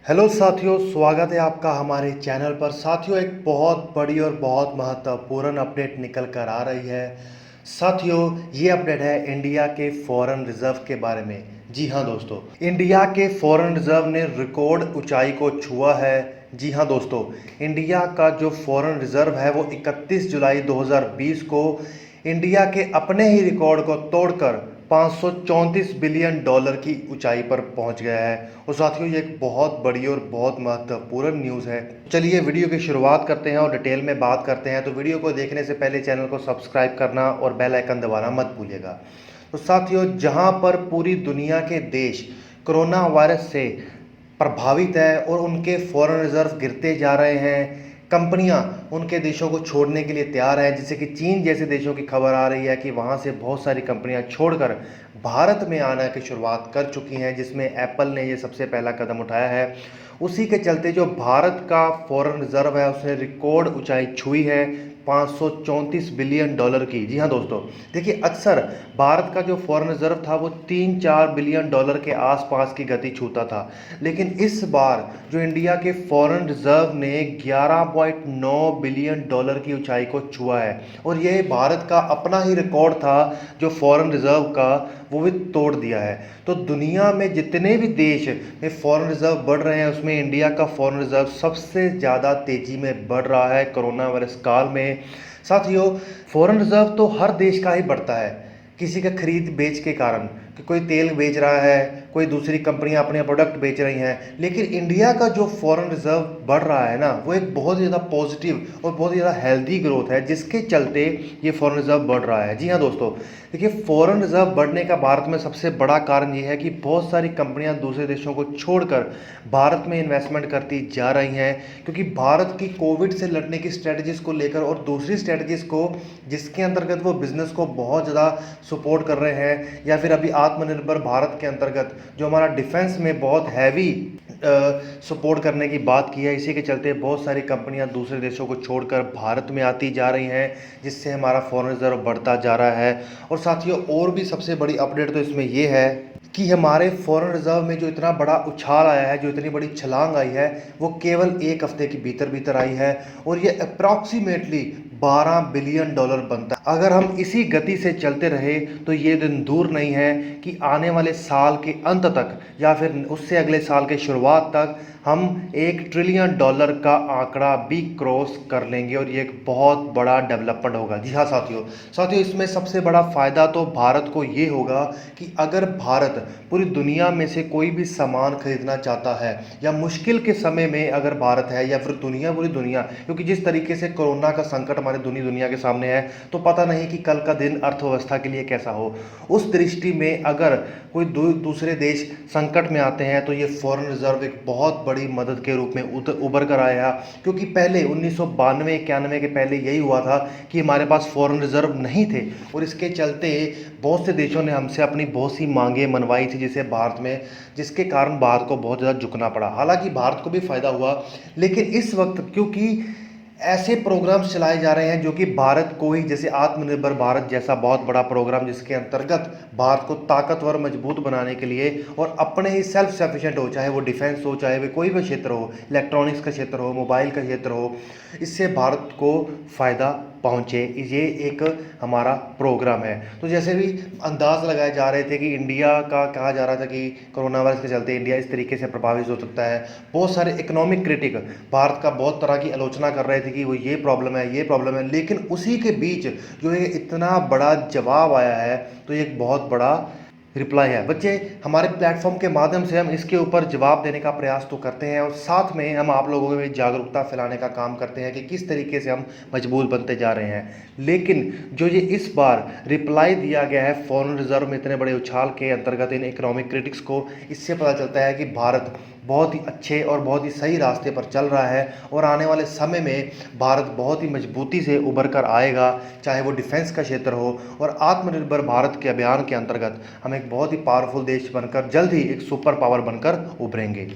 Hello साथियों, स्वागत है आपका हमारे चैनल पर। साथियों, एक बहुत बड़ी और बहुत महत्वपूर्ण अपडेट निकल कर आ रही है। साथियों, ये अपडेट है इंडिया के फॉरेन रिजर्व के बारे में। जी हाँ दोस्तों, इंडिया के फॉरेन रिजर्व ने रिकॉर्ड ऊंचाई को छुआ है। जी हाँ दोस्तों, इंडिया का जो फॉरेन रिजर्व है वो 31 जुलाई 2020 को इंडिया के अपने ही रिकॉर्ड को तोड़कर 534 बिलियन डॉलर की ऊंचाई पर पहुंच गया है। और साथियों, ये एक बहुत बड़ी और बहुत महत्वपूर्ण न्यूज़ है। चलिए वीडियो की शुरुआत करते हैं और डिटेल में बात करते हैं। तो वीडियो को देखने से पहले चैनल को सब्सक्राइब करना और बेल आइकन दबाना मत भूलिएगा। तो साथियों, जहां पर पूरी दुनिया के देश कोरोना वायरस से प्रभावित है और उनके फॉरेन रिजर्व गिरते जा रहे हैं, कंपनियां उनके देशों को छोड़ने के लिए तैयार हैं। जैसे कि चीन जैसे देशों की खबर आ रही है कि वहां से बहुत सारी कंपनियां छोड़कर भारत में आने की शुरुआत कर चुकी हैं, जिसमें एप्पल ने ये सबसे पहला कदम उठाया है। उसी के चलते जो भारत का फॉरेन रिजर्व है उसने रिकॉर्ड ऊंचाई छुई है 534 बिलियन डॉलर की। जी हाँ दोस्तों, देखिए अक्सर भारत का जो फॉरेन रिजर्व था वो 3-4 बिलियन डॉलर के आसपास की गति छूता था, लेकिन इस बार जो इंडिया के फॉरेन रिजर्व ने 11.9 बिलियन डॉलर की ऊंचाई को छुआ है। और ये भारत का अपना ही रिकॉर्ड था जो फॉरेन रिजर्व का, वो भी तोड़ दिया है। तो दुनिया में जितने भी देश में फॉरेन रिजर्व बढ़ रहे हैं उसमें इंडिया का फॉरेन रिजर्व सबसे ज़्यादा तेज़ी में बढ़ रहा है कोरोना वायरस काल में। साथियों, फॉरेन रिजर्व तो हर देश का ही बढ़ता है किसी का खरीद बेच के कारण, कि कोई तेल बेच रहा है, कोई दूसरी कंपनियां अपने प्रोडक्ट बेच रही हैं। लेकिन इंडिया का जो फॉरेन रिजर्व बढ़ रहा है ना, वो एक बहुत ही ज़्यादा पॉजिटिव और बहुत ही ज़्यादा हेल्दी ग्रोथ है, जिसके चलते ये फॉरेन रिजर्व बढ़ रहा है। जी हाँ दोस्तों, देखिए फॉरेन रिजर्व बढ़ने का भारत में सबसे बड़ा कारण ये है कि बहुत सारी कंपनियां दूसरे देशों को छोड़कर भारत में इन्वेस्टमेंट करती जा रही हैं, क्योंकि भारत की कोविड से लड़ने की स्ट्रेटजीज़ को लेकर और दूसरी स्ट्रेटजीज़ को, जिसके अंतर्गत वो बिज़नेस को बहुत ज़्यादा सपोर्ट कर रहे हैं, या फिर अभी आत्मनिर्भर भारत के अंतर्गत जो हमारा डिफेंस में बहुत हैवी सपोर्ट करने की बात की है, इसी के चलते बहुत सारी कंपनियां दूसरे देशों को छोड़कर भारत में आती जा रही हैं, जिससे हमारा फॉरेन रिजर्व बढ़ता जा रहा है। और साथियों, और भी सबसे बड़ी अपडेट तो इसमें यह है कि हमारे फॉरेन रिजर्व में जो इतना बड़ा उछाल आया है, जो इतनी बड़ी छलांग आई है, वो केवल एक हफ्ते के भीतर भीतर आई है। और ये अप्रॉक्सीमेटली 12 बिलियन डॉलर बनता है। अगर हम इसी गति से चलते रहे तो ये दिन दूर नहीं है कि आने वाले साल के अंत तक या फिर उससे अगले साल के शुरुआत तक हम 1 ट्रिलियन डॉलर का आंकड़ा भी क्रॉस कर लेंगे। और ये एक बहुत बड़ा डेवलपमेंट होगा। जी हाँ साथियों, इसमें सबसे बड़ा फ़ायदा तो भारत को ये होगा कि अगर भारत पूरी दुनिया में से कोई भी सामान खरीदना चाहता है, या मुश्किल के समय में अगर भारत है, या फिर पूरी दुनिया, क्योंकि जिस तरीके से कोरोना का संकट हमारे दुनिया के सामने है, तो पता नहीं कि कल का दिन अर्थव्यवस्था के लिए कैसा हो। उस दृष्टि में अगर कोई दूसरे देश संकट में आते हैं तो ये फॉरेन रिजर्व एक बहुत बड़ी मदद के रूप में उभर कर आया। क्योंकि पहले 1992-91 के पहले यही हुआ था कि हमारे पास फॉरेन रिजर्व नहीं थे, और इसके चलते बहुत से देशों ने हमसे अपनी बहुत सी मांगें मनवाई थी, जिसे भारत में, जिसके कारण भारत को बहुत ज़्यादा झुकना पड़ा। हालांकि भारत को भी फायदा हुआ, लेकिन इस वक्त क्योंकि ऐसे प्रोग्राम्स चलाए जा रहे हैं जो कि भारत को ही, जैसे आत्मनिर्भर भारत जैसा बहुत बड़ा प्रोग्राम, जिसके अंतर्गत भारत को ताकतवर मजबूत बनाने के लिए और अपने ही सेल्फ सफिशिएंट हो, चाहे वो डिफेंस हो, चाहे वो कोई भी क्षेत्र हो, इलेक्ट्रॉनिक्स का क्षेत्र हो, मोबाइल का क्षेत्र हो, इससे भारत को फ़ायदा पहुँचे, ये एक हमारा प्रोग्राम है। तो जैसे भी अंदाज़ लगाए जा रहे थे कि इंडिया का, कहा जा रहा था कि कोरोना वायरस के चलते इंडिया इस तरीके से प्रभावित हो सकता है। बहुत सारे इकोनॉमिक क्रिटिक भारत का बहुत तरह की आलोचना कर रहे थे कि वो ये प्रॉब्लम है, ये प्रॉब्लम है, लेकिन उसी के बीच जो ये इतना बड़ा जवाब आया है, तो ये एक बहुत बड़ा रिप्लाई है। बच्चे, हमारे प्लेटफॉर्म के माध्यम से हम इसके ऊपर जवाब देने का प्रयास तो करते हैं, और साथ में हम आप लोगों में जागरूकता फैलाने का काम करते हैं कि किस तरीके से हम मजबूत बनते जा रहे हैं। लेकिन जो ये इस बार रिप्लाई दिया गया है फॉरेन रिजर्व में इतने बड़े उछाल के अंतर्गत इन इकोनॉमिक क्रिटिक्स को, इससे पता चलता है कि भारत बहुत ही अच्छे और बहुत ही सही रास्ते पर चल रहा है, और आने वाले समय में भारत बहुत ही मजबूती से उभर कर आएगा, चाहे वो डिफेंस का क्षेत्र हो, और आत्मनिर्भर भारत के अभियान के अंतर्गत हम एक बहुत ही पावरफुल देश बनकर जल्द ही एक सुपर पावर बनकर उभरेंगे।